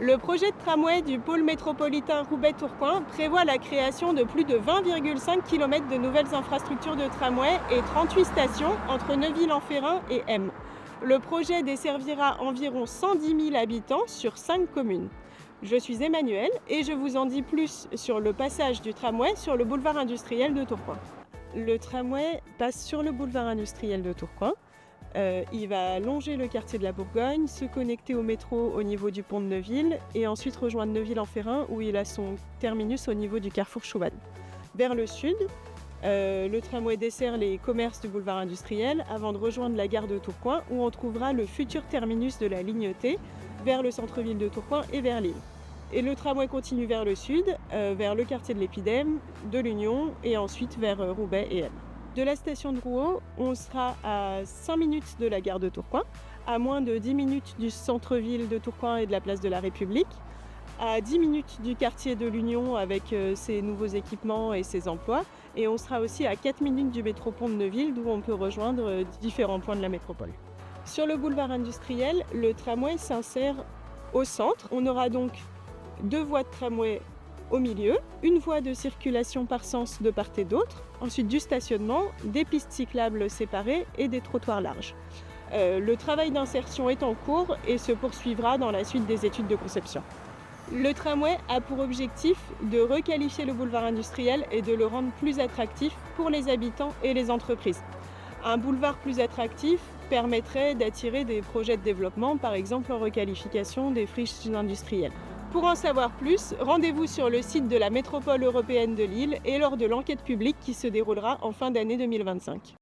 Le projet de tramway du pôle métropolitain Roubaix-Tourcoing prévoit la création de plus de 20,5 km de nouvelles infrastructures de tramway et 38 stations entre Neuville-en-Ferrain et M. Le projet desservira environ 110 000 habitants sur 5 communes. Je suis Emmanuel et je vous en dis plus sur le passage du tramway sur le boulevard industriel de Tourcoing. Le tramway passe sur le boulevard industriel de Tourcoing. Il va longer le quartier de la Bourgogne, se connecter au métro au niveau du pont de Neuville et ensuite rejoindre Neuville-en-Ferrain où il a son terminus au niveau du carrefour Chouvan. Vers le sud, le tramway dessert les commerces du boulevard industriel avant de rejoindre la gare de Tourcoing où on trouvera le futur terminus de la ligne T vers le centre-ville de Tourcoing et vers Lille. Et le tramway continue vers le sud, vers le quartier de l'Épidème, de l'Union et ensuite vers Roubaix et M. De la station de Rouault, on sera à 5 minutes de la gare de Tourcoing, à moins de 10 minutes du centre-ville de Tourcoing et de la place de la République, à 10 minutes du quartier de l'Union avec ses nouveaux équipements et ses emplois, et on sera aussi à 4 minutes du métro-pont de Neuville, d'où on peut rejoindre différents points de la métropole. Sur le boulevard industriel, le tramway s'insère au centre. On aura donc 2 voies de tramway au milieu, une voie de circulation par sens de part et d'autre, ensuite du stationnement, des pistes cyclables séparées et des trottoirs larges. Le travail d'insertion est en cours et se poursuivra dans la suite des études de conception. Le tramway a pour objectif de requalifier le boulevard industriel et de le rendre plus attractif pour les habitants et les entreprises. Un boulevard plus attractif permettrait d'attirer des projets de développement, par exemple en requalification des friches industrielles. Pour en savoir plus, rendez-vous sur le site de la Métropole européenne de Lille et lors de l'enquête publique qui se déroulera en fin d'année 2025.